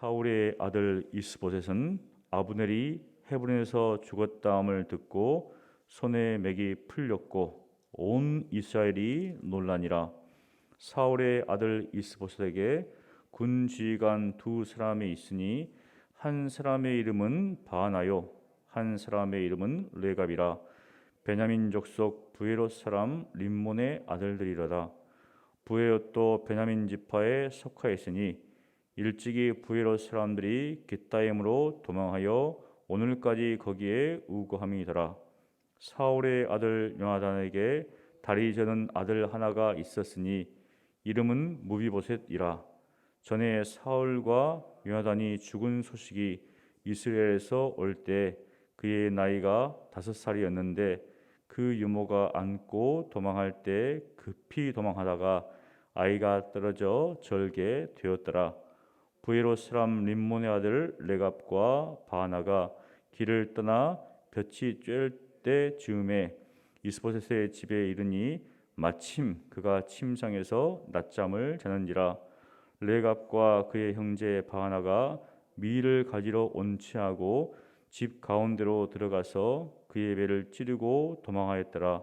사울의 아들 이스보셋은 아브넬이 헤브론에서 죽었다함을 듣고 손에 맥이 풀렸고 온 이스라엘이 놀라니라. 사울의 아들 이스보셋에게 군 지휘관 두 사람이 있으니 한 사람의 이름은 바하나요 한 사람의 이름은 레갑이라. 베냐민 족속 부에롯 사람 림몬의 아들들이로다. 부에롯도 베냐민 지파에 속하였으니 일찍이 부에롯 사람들이 깃다임으로 도망하여 오늘까지 거기에 우거함이더라. 사울의 아들 요나단에게 다리 저는 아들 하나가 있었으니 이름은 무비보셋이라. 전에 사울과 요나단이 죽은 소식이 이스라엘에서 올 때 그의 나이가 5살이었는데 그 유모가 안고 도망할 때 급히 도망하다가 아이가 떨어져 절개 되었더라. 부에롯 사람 림몬의 아들 레갑과 바하나가 길을 떠나 볕이 쬐을 때 즈음에 이스보셋의 집에 이르니 마침 그가 침상에서 낮잠을 자는지라. 레갑과 그의 형제 바하나가 밀을 가지러 온치하고 집 가운데로 들어가서 그의 배를 찌르고 도망하였더라.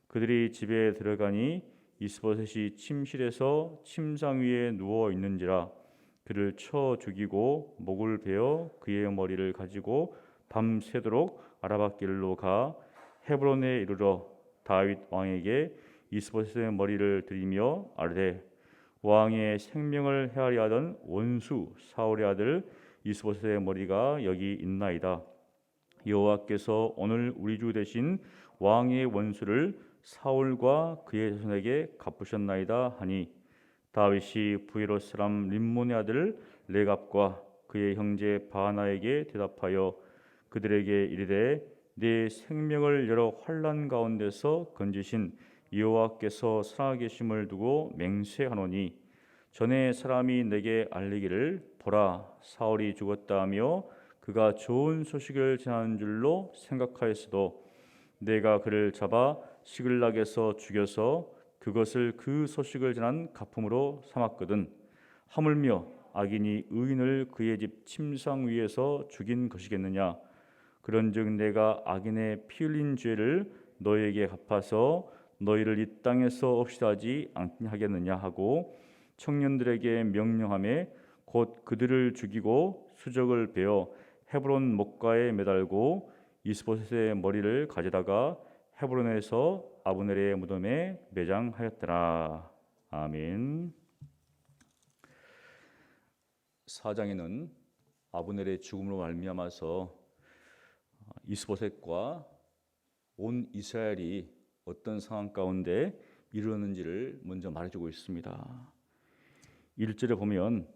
그들이 집에 들어가니 이스보셋이 침실에서 침상 위에 누워 있는지라. 그를 쳐 죽이고 목을 베어 그의 머리를 가지고 밤새도록 아라밧길로 가 헤브론에 이르러 다윗 왕에게 이스보셋의 머리를 드리며 아뢰되 왕의 생명을 헤아려 하던 원수 사울의 아들 이스보셋의 머리가 여기 있나이다. 여호와께서 오늘 우리 주 대신 왕의 원수를 사울과 그의 자손에게 갚으셨나이다 하니 다윗이 부에롯 사람 림몬의 아들 레갑과 그의 형제 바하나에게 대답하여 그들에게 이르되 내 생명을 여러 환난 가운데서 건지신 여호와께서 살아계심을 두고 맹세하노니 전에 사람이 내게 알리기를 보라 사울이 죽었다 하며 그가 좋은 소식을 전하는 줄로 생각하였어도 내가 그를 잡아 시글락에서 죽여서 그것을 그 소식을 전한 가품으로 삼았거든. 하물며 악인이 의인을 그의 집 침상 위에서 죽인 것이겠느냐. 그런즉 내가 악인의 피 흘린 죄를 너에게 갚아서 너희를 이 땅에서 없이하지 아니하겠느냐 하고 청년들에게 명령하며 곧 그들을 죽이고 수적을 베어 헤브론 목가에 매달고 이스보셋의 머리를 가져다가 헤브론에서 아브넬의 무덤에 매장하였더라. 아멘. 4장에는 아브넬의 죽음으로 말미암아서 이스보셋과 온 이스라엘이 어떤 상황 가운데 이르렀는지를 먼저 말해주고 있습니다. 1절에 보면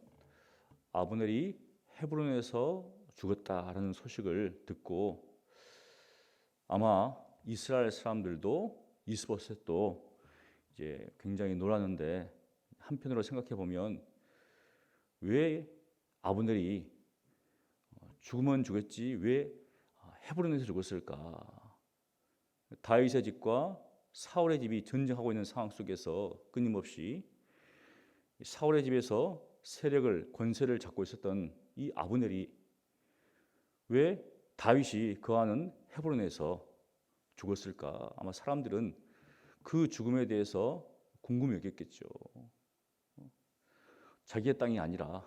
아브넬이 헤브론에서 죽었다라는 소식을 듣고 아마 이스라엘 사람들도 이스보셋도 이제 굉장히 놀랐는데 한편으로 생각해 보면 왜 아브넬이 죽으면 죽었지 왜 헤브론에서 죽었을까? 다윗의 집과 사울의 집이 전쟁하고 있는 상황 속에서 끊임없이 사울의 집에서 세력을 권세를 잡고 있었던 이 아브넬이 왜 다윗이 거하는 헤브론에서 죽었을까? 아마 사람들은 그 죽음에 대해서 궁금해 여겼겠죠. 자기의 땅이 아니라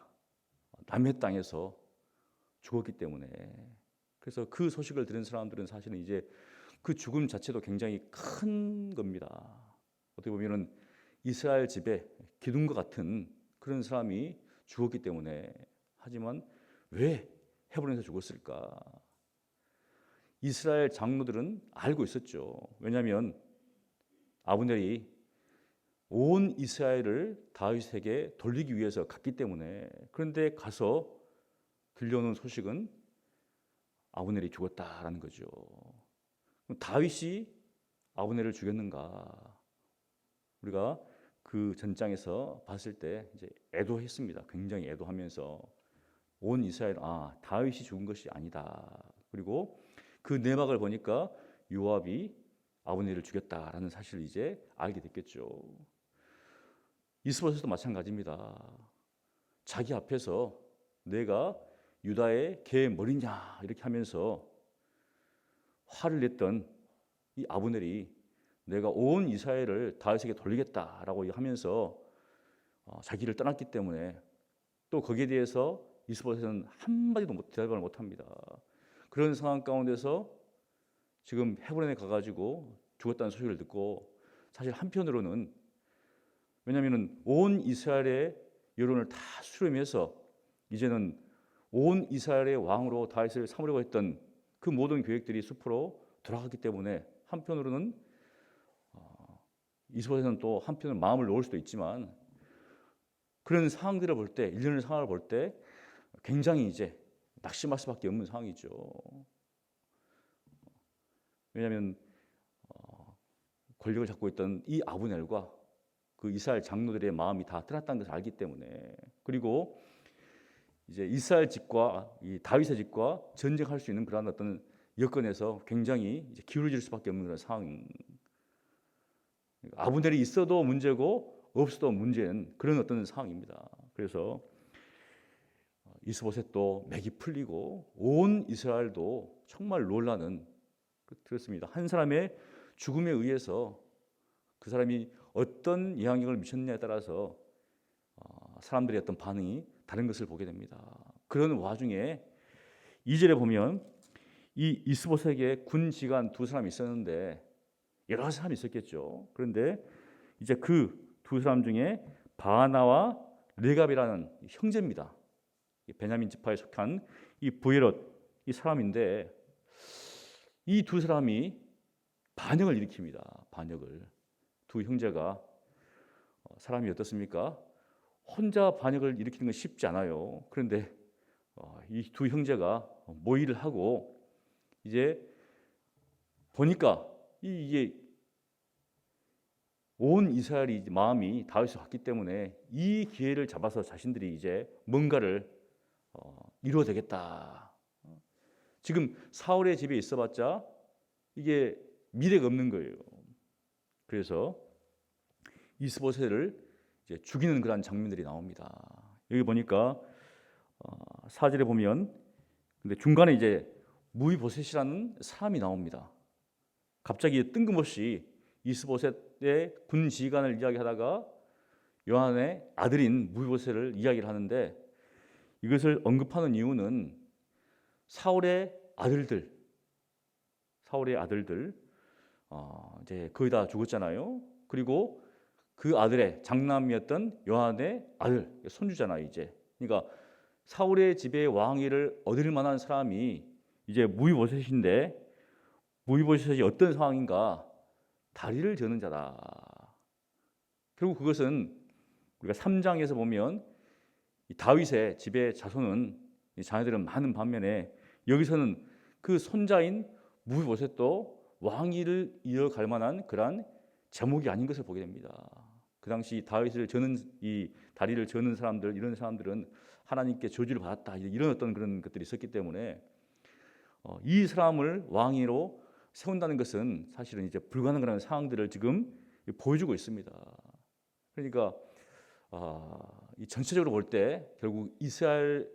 남의 땅에서 죽었기 때문에. 그래서 그 소식을 들은 사람들은 사실은 이제 그 죽음 자체도 굉장히 큰 겁니다. 어떻게 보면은 이스라엘 집에 기둥과 같은 그런 사람이 죽었기 때문에. 하지만 왜 헤브론에서 죽었을까? 이스라엘 장로들은 알고 있었죠. 왜냐하면 아브넬이 온 이스라엘을 다윗에게 돌리기 위해서 갔기 때문에. 그런데 가서 들려오는 소식은 아브넬이 죽었다라는 거죠. 다윗이 아브넬을 죽였는가? 우리가 그 전장에서 봤을 때 이제 애도했습니다. 굉장히 애도하면서 온 이스라엘 다윗이 죽은 것이 아니다. 그리고 그 내막을 보니까 요압이 아브넬을 죽였다라는 사실을 이제 알게 됐겠죠. 이스보셋도 마찬가지입니다. 자기 앞에서 내가 유다의 개의 머리냐 이렇게 하면서 화를 냈던 이 아브넬이 내가 온 이스라엘을 다윗에게 돌리겠다라고 하면서 자기를 떠났기 때문에 또 거기에 대해서 이스보셋은 한마디도 대답을 못합니다. 그런 상황 가운데서 지금 헤브론에 가가지고 죽었다는 소식을 듣고 사실 한편으로는 왜냐하면 온 이스라엘의 여론을 다 수렴해서 이제는 온 이스라엘의 왕으로 다윗을 삼으려고 했던 그 모든 계획들이 숲으로 돌아갔기 때문에 한편으로는 이스보셋은 또 한편으로 마음을 놓을 수도 있지만 그런 상황들을 볼 때, 일련의 상황을 볼 때 굉장히 이제 낙심할 수밖에 없는 상황이죠. 왜냐하면 권력을 잡고 있던 이 아브넬과 그 이스라엘 장로들의 마음이 다 떠났다는 것을 알기 때문에 그리고 이제 이스라엘 집과 이 다윗의 집과 전쟁할 수 있는 그런 어떤 여건에서 굉장히 이제 기울어질 수밖에 없는 그런 상황. 아브넬이 있어도 문제고 없어도 문제는 그런 어떤 상황입니다. 그래서 이스보셋도 맥이 풀리고 온 이스라엘도 정말 놀라는 그렇습니다. 한 사람의 죽음에 의해서 그 사람이 어떤 영향력을 미쳤느냐에 따라서 사람들의 어떤 반응이 다른 것을 보게 됩니다. 그런 와중에 2절에 보면 이 이스보셋에게 군 지휘관 두 사람이 있었는데 여러 사람이 있었겠죠. 그런데 이제 그 두 사람 중에 바나와 레갑이라는 형제입니다. 베냐민 지파에 속한 이 브에롯 이 사람인데 이 두 사람이 반역을 일으킵니다. 반역을. 두 형제가 사람이 어떻습니까? 혼자 반역을 일으키는 건 쉽지 않아요. 그런데 이 두 형제가 모의를 하고 이제 보니까 이게 온 이스라엘이 마음이 다윗을 봤기 때문에 이 기회를 잡아서 자신들이 이제 뭔가를 이루어야 되겠다. 지금 사울의 집에 있어봤자 이게 미래가 없는 거예요. 그래서 이스보셋을 이제 죽이는 그런 장면들이 나옵니다. 여기 보니까 4절에 보면 근데 중간에 이제 무이보셋이라는 사람이 나옵니다. 갑자기 뜬금없이 이스보셋의 군 지휘관을 이야기하다가 요한의 아들인 무이보셋을 이야기를 하는데 이것을 언급하는 이유는 사울의 아들들 이제 거의 다 죽었잖아요. 그리고 그 아들의 장남이었던 요한의 아들 손주잖아요. 이제 그러니까 사울의 집에 왕위를 얻을 만한 사람이 이제 무이보셋인데 무이보셋이 어떤 상황인가? 다리를 저는 자다. 결국 그것은 우리가 3장에서 보면 다윗의 집의 자손은 자녀들은 많은 반면에 여기서는 그 손자인 무이보셋도 왕위를 이어갈 만한 그러한 제목이 아닌 것을 보게 됩니다. 그 당시 다윗을 저는 이 다리를 저는 사람들 이런 사람들은 하나님께 저주를 받았다 이런 어떤 그런 것들이 있었기 때문에 이 사람을 왕위로 세운다는 것은 사실은 이제 불가능한 상황들을 지금 보여주고 있습니다. 그러니까 이 전체적으로 볼 때 결국 이스라엘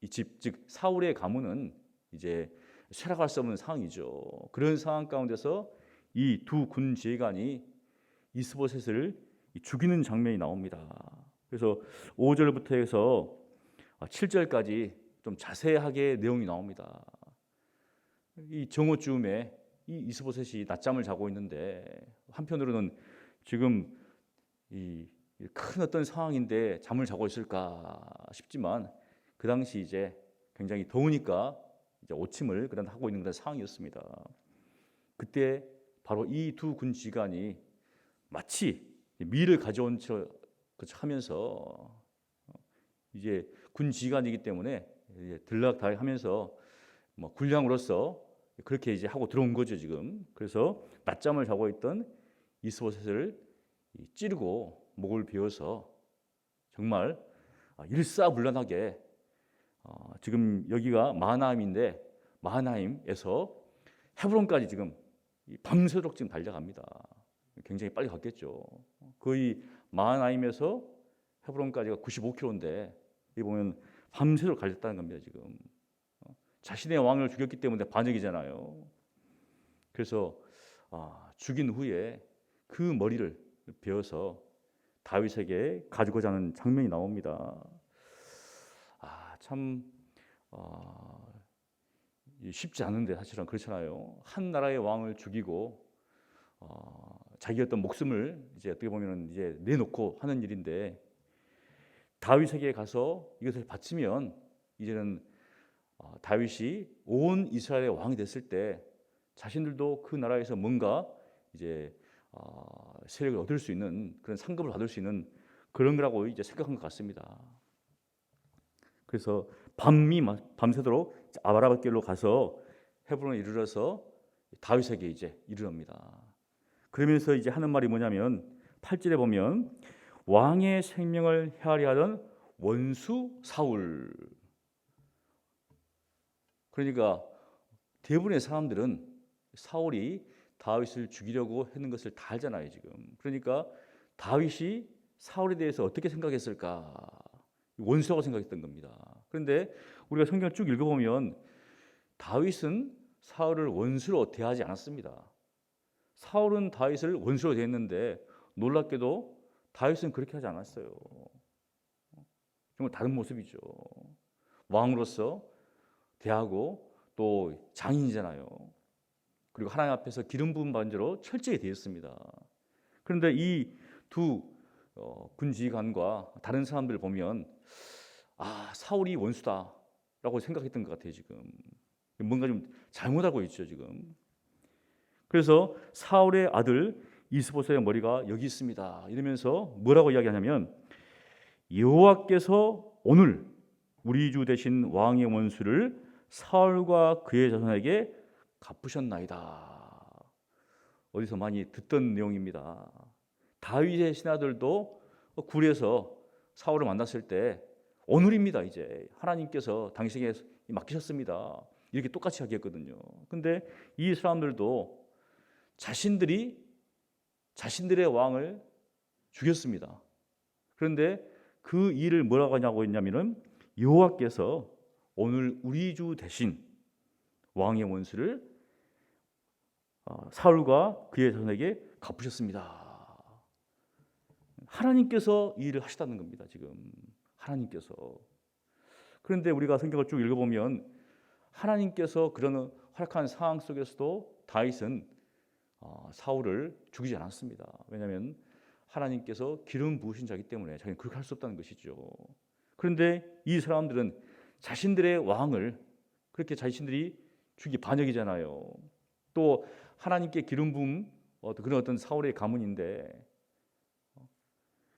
이 집 즉 사울의 가문은 이제 쇠락할 수 없는 상황이죠. 그런 상황 가운데서 이 두 군 지휘관이 이스보셋을 죽이는 장면이 나옵니다. 그래서 5절부터 해서 7절까지 좀 자세하게 내용이 나옵니다. 이 정오쯤에 이 이스보셋이 낮잠을 자고 있는데 한편으로는 지금 이 큰 어떤 상황인데 잠을 자고 있을까 싶지만 그 당시 이제 굉장히 더우니까 이제 오침을 그런 하고 있는 그런 상황이었습니다. 그때 바로 이 두 군 지휘관이 마치 밀을 가져온 척 하면서 이제 군 지휘관이기 때문에 들락달락하면서 뭐 군량으로서 그렇게 이제 하고 들어온 거죠 지금. 그래서 낮잠을 자고 있던 이스보셋을 찌르고 목을 베어서 정말 일사불란하게 지금 여기가 마하나임인데 마하나임에서 헤브론까지 지금 밤새도록 지금 달려갑니다. 굉장히 빨리 갔겠죠. 거의 마하나임에서 헤브론까지가 95km인데 여기 보면 밤새도록 갈렸다는 겁니다. 지금 자신의 왕을 죽였기 때문에 반역이잖아요. 그래서 죽인 후에 그 머리를 베어서 다윗에게 가지고자 하는 장면이 나옵니다. 참 쉽지 않은데 사실은 그렇잖아요. 한 나라의 왕을 죽이고 자기 어떤 목숨을 이제 어떻게 보면 이제 내놓고 하는 일인데, 다윗에게 가서 이것을 바치면 이제는 다윗이 온 이스라엘의 왕이 됐을 때 자신들도 그 나라에서 뭔가 이제 세력을 얻을 수 있는 그런 상급을 받을 수 있는 그런 거라고 이제 생각한 것 같습니다. 그래서 밤새도록 아라밧길로 가서 헤브론에 이르러서 다윗에게 이제 이르럽니다. 그러면서 이제 하는 말이 뭐냐면 8절에 보면 왕의 생명을 헤아려 하던 원수 사울. 그러니까 대부분의 사람들은 사울이 다윗을 죽이려고 하는 것을 다 알잖아요, 지금. 그러니까 다윗이 사울에 대해서 어떻게 생각했을까? 원수라고 생각했던 겁니다. 그런데 우리가 성경을 쭉 읽어보면 다윗은 사울을 원수로 대하지 않았습니다. 사울은 다윗을 원수로 대했는데 놀랍게도 다윗은 그렇게 하지 않았어요. 정말 다른 모습이죠. 왕으로서 대하고 또 장인이잖아요. 그리고 하나님 앞에서 기름 부은 반지로 철저히 대했습니다. 그런데 이 두 군지관과 다른 사람들을 보면 사울이 원수다라고 생각했던 것 같아요. 지금 뭔가 좀 잘못하고 있죠. 지금. 그래서 사울의 아들 이스보셋의 머리가 여기 있습니다. 이러면서 뭐라고 이야기하냐면 여호와께서 오늘 우리 주 되신 왕의 원수를 사울과 그의 자손에게 갚으셨나이다. 어디서 많이 듣던 내용입니다. 다윗의 신하들도 굴에서 사울을 만났을 때 오늘입니다. 이제 하나님께서 당신에게 맡기셨습니다. 이렇게 똑같이 하겠거든요. 근데 이 사람들도 자신들이 자신들의 왕을 죽였습니다. 그런데 그 일을 뭐라고 하냐고 했냐면은 여호와께서 오늘 우리 주 대신 왕의 원수를 사울과 그의 자손에게 갚으셨습니다. 하나님께서 이 일을 하시다는 겁니다. 지금 하나님께서. 그런데 우리가 성경을 쭉 읽어보면 하나님께서 그런 활약한 상황 속에서도 다윗은 사울을 죽이지 않았습니다. 왜냐하면 하나님께서 기름 부으신 자이기 때문에 자기는 그렇게 할 수 없다는 것이죠. 그런데 이 사람들은 자신들의 왕을 그렇게 자신들이 죽이 반역이잖아요. 또 하나님께 기름 부음 그런 어떤 사울의 가문인데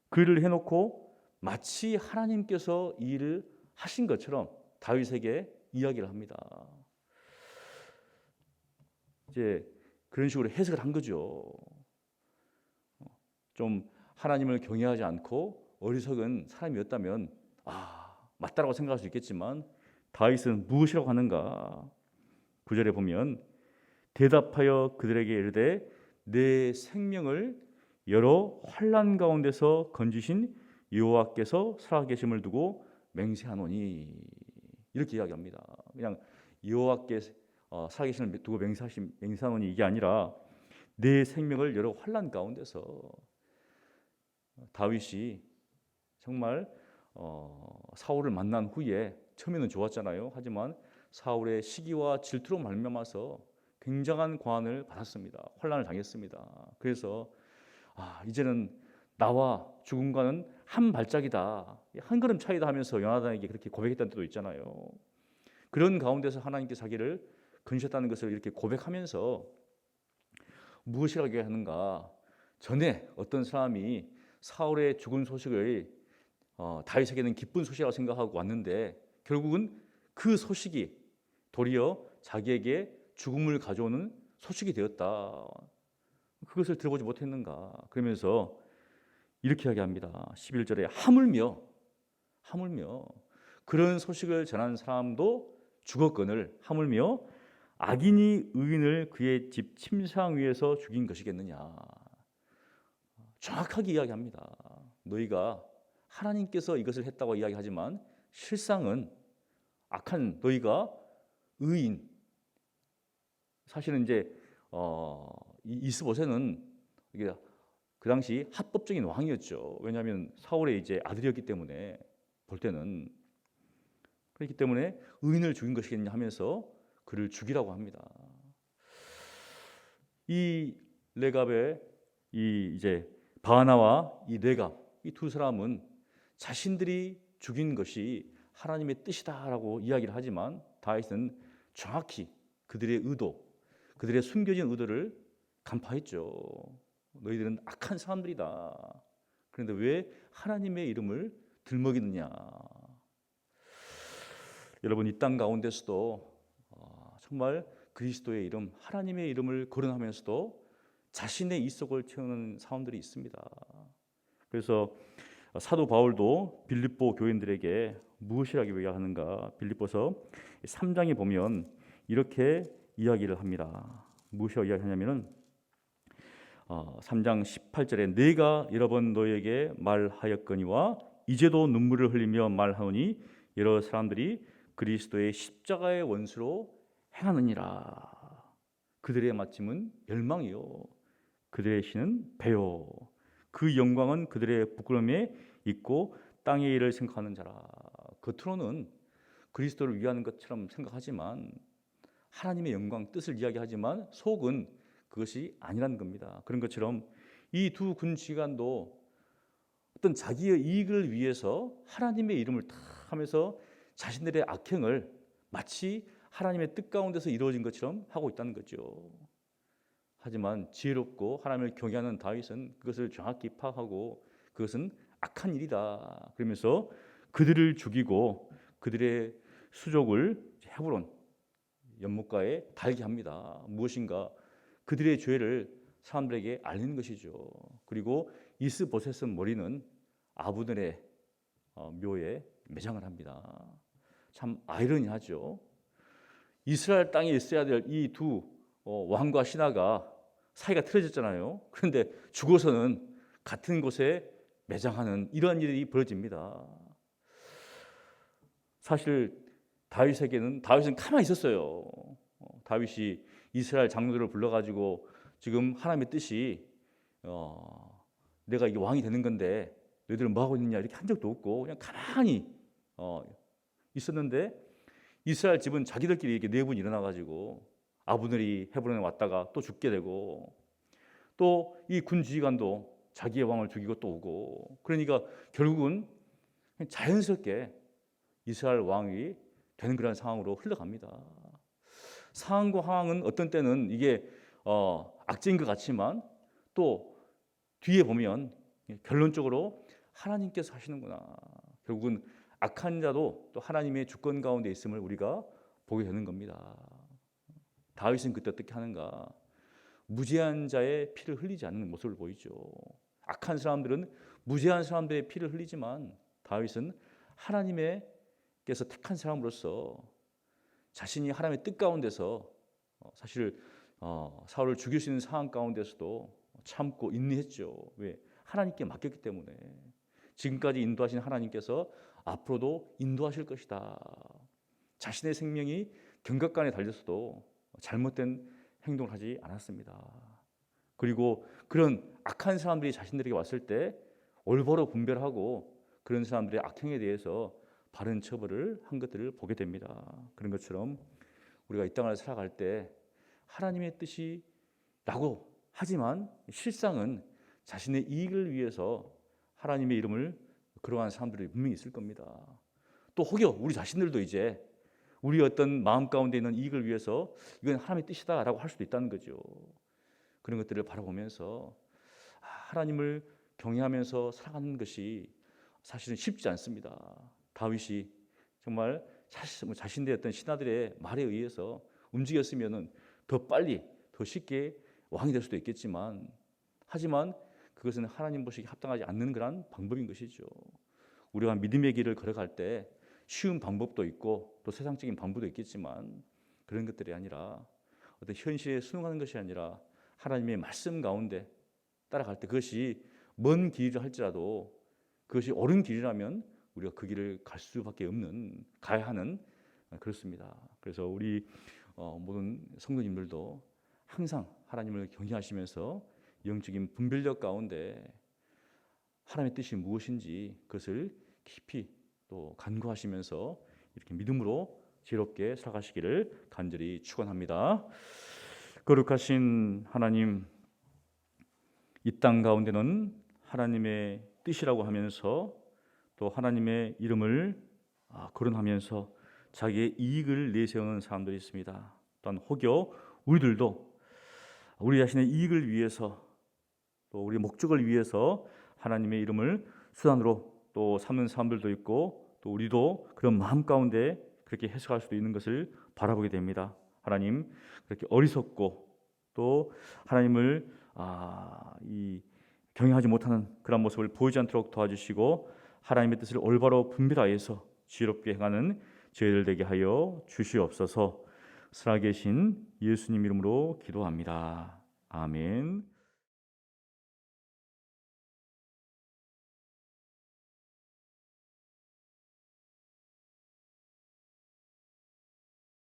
그 일을 해놓고 마치 하나님께서 이 일을 하신 것처럼 다윗에게 이야기를 합니다. 이제 그런 식으로 해석을 한 거죠. 좀 하나님을 경외하지 않고 어리석은 사람이었다면 맞다라고 생각할 수 있겠지만 다윗은 무엇이라고 하는가? 9절에 보면 대답하여 그들에게 이르되 내 생명을 여러 환난 가운데서 건지신 여호와께서 살아계심을 두고 맹세하노니, 이렇게 이야기합니다. 그냥 여호와께 살아계심을 두고 맹세하노니 이게 아니라 내 생명을 여러 환난 가운데서. 다윗이 정말 사울을 만난 후에 처음에는 좋았잖아요. 하지만 사울의 시기와 질투로 말미암아서 굉장한 고난을 받았습니다. 환난을 당했습니다. 그래서 이제는 나와 죽음과는 한 발짝이다, 한 걸음 차이다 하면서 요나단에게 그렇게 고백했다는 때도 있잖아요. 그런 가운데서 하나님께 자기를 건지셨다는 것을 이렇게 고백하면서 무엇이라고 얘기하는가? 전에 어떤 사람이 사울의 죽은 소식을 다윗에게는 기쁜 소식이라고 생각하고 왔는데 결국은 그 소식이 도리어 자기에게 죽음을 가져오는 소식이 되었다. 그것을 들어보지 못했는가? 그러면서 이렇게 이야기합니다. 11절에 하물며 그런 소식을 전한 사람도 죽었거늘 하물며 악인이 의인을 그의 집 침상 위에서 죽인 것이겠느냐. 정확하게 이야기합니다. 너희가 하나님께서 이것을 했다고 이야기하지만 실상은 악한 너희가 의인. 사실은 이제 이스보셋은 이게 그 당시 합법적인 왕이었죠. 왜냐하면 사울의 이제 아들이었기 때문에 볼 때는 그렇기 때문에 의인을 죽인 것이겠냐 하면서 그를 죽이라고 합니다. 이 레갑의 이 이제 바하나와 이 레갑 이 두 사람은 자신들이 죽인 것이 하나님의 뜻이다라고 이야기를 하지만 다윗은 정확히 그들의 의도, 그들의 숨겨진 의도를 간파했죠. 너희들은 악한 사람들이다. 그런데 왜 하나님의 이름을 들먹이느냐? 여러분 이 땅 가운데서도 정말 그리스도의 이름, 하나님의 이름을 거론하면서도 자신의 이속을 채우는 사람들이 있습니다. 그래서 사도 바울도 빌립보 교인들에게 무엇이라고 이야기하는가? 빌립보서 3장에 보면 이렇게 이야기를 합니다. 무엇이라고 이야기하냐면은 3장 18절에 내가 여러 번 너에게 말하였거니와 이제도 눈물을 흘리며 말하노니 여러 사람들이 그리스도의 십자가의 원수로 행하느니라. 그들의 마침은 멸망이요 그들의 신은 배요 그 영광은 그들의 부끄러움에 있고 땅의 일을 생각하는 자라. 겉으로는 그리스도를 위하는 것처럼 생각하지만 하나님의 영광 뜻을 이야기하지만 속은 그것이 아니라는 겁니다. 그런 것처럼 이 두 군지관도 어떤 자기의 이익을 위해서 하나님의 이름을 다 하면서 자신들의 악행을 마치 하나님의 뜻 가운데서 이루어진 것처럼 하고 있다는 거죠. 하지만 지혜롭고 하나님을 경외하는 다윗은 그것을 정확히 파악하고 그것은 악한 일이다. 그러면서 그들을 죽이고 그들의 수족을 헤브론 연못가에 달게 합니다. 무엇인가? 그들의 죄를 사람들에게 알리는 것이죠. 그리고 이스보셋의 머리는 아브넬의 묘에 매장을 합니다. 참 아이러니하죠. 이스라엘 땅에 있어야 될 이 두 왕과 신하가 사이가 틀어졌잖아요. 그런데 죽어서는 같은 곳에 매장하는 이러한 일이 벌어집니다. 사실 다윗은 가만히 있었어요. 다윗이 이스라엘 장로들을 불러가지고 지금 하나님의 뜻이 내가 이게 왕이 되는 건데 너희들은 뭐 하고 있느냐 이렇게 한 적도 없고 그냥 가만히 있었는데 이스라엘 집은 자기들끼리 이렇게 내분이 일어나가지고 아브넬이 헤브론에 왔다가 또 죽게 되고 또 이 군 지휘관도 자기의 왕을 죽이고 또 오고 그러니까 결국은 자연스럽게 이스라엘 왕이 되는 그런 상황으로 흘러갑니다. 상황과 상황은 어떤 때는 이게 악재인 것 같지만 또 뒤에 보면 결론적으로 하나님께서 하시는구나. 결국은 악한 자도 또 하나님의 주권 가운데 있음을 우리가 보게 되는 겁니다. 다윗은 그때 어떻게 하는가? 무죄한 자의 피를 흘리지 않는 모습을 보이죠. 악한 사람들은 무죄한 사람들의 피를 흘리지만 다윗은 하나님께서 택한 사람으로서 자신이 하나님의 뜻 가운데서 사실 사울을 죽일 수 있는 상황 가운데서도 참고 인내했죠. 왜? 하나님께 맡겼기 때문에. 지금까지 인도하신 하나님께서 앞으로도 인도하실 것이다. 자신의 생명이 경각간에 달렸어도 잘못된 행동을 하지 않았습니다. 그리고 그런 악한 사람들이 자신들에게 왔을 때 올바로 분별하고 그런 사람들의 악행에 대해서 바른 처벌을 한 것들을 보게 됩니다. 그런 것처럼 우리가 이 땅을 살아갈 때 하나님의 뜻이라고 하지만 실상은 자신의 이익을 위해서 하나님의 이름을 그러한 사람들이 분명히 있을 겁니다. 또 혹여 우리 자신들도 이제 우리 어떤 마음 가운데 있는 이익을 위해서 이건 하나님의 뜻이다라고 할 수도 있다는 거죠. 그런 것들을 바라보면서 하나님을 경외하면서 살아가는 것이 사실은 쉽지 않습니다. 다윗이 정말 자신들의 어떤 신하들의 말에 의해서 움직였으면은 더 빨리 더 쉽게 왕이 될 수도 있겠지만 하지만 그것은 하나님 보시기에 합당하지 않는 그런 방법인 것이죠. 우리가 믿음의 길을 걸어갈 때 쉬운 방법도 있고 또 세상적인 방법도 있겠지만 그런 것들이 아니라 어떤 현실에 순응하는 것이 아니라 하나님의 말씀 가운데 따라갈 때 그것이 먼 길이라 할지라도 그것이 옳은 길이라면 우리가 그 길을 갈 수밖에 없는, 가야 하는, 그렇습니다. 그래서 우리 모든 성도님들도 항상 하나님을 경외하시면서 영적인 분별력 가운데 하나님의 뜻이 무엇인지 그것을 깊이 또 간구하시면서 이렇게 믿음으로 지혜롭게 살아가시기를 간절히 축원합니다. 거룩하신 하나님, 이 땅 가운데는 하나님의 뜻이라고 하면서 또 하나님의 이름을 거론하면서 자기의 이익을 내세우는 사람들이 있습니다. 또한 혹여 우리들도 우리 자신의 이익을 위해서 또 우리 목적을 위해서 하나님의 이름을 수단으로 또 삼는 사람들도 있고, 또 우리도 그런 마음 가운데 그렇게 해석할 수도 있는 것을 바라보게 됩니다. 하나님, 그렇게 어리석고 또 하나님을 경외하지 못하는 그런 모습을 보이지 않도록 도와주시고, 하나님의 뜻을 올바로 분별하여서 지혜롭게 행하는 저희들 되게 하여 주시옵소서. 살아계신 예수님 이름으로 기도합니다. 아멘.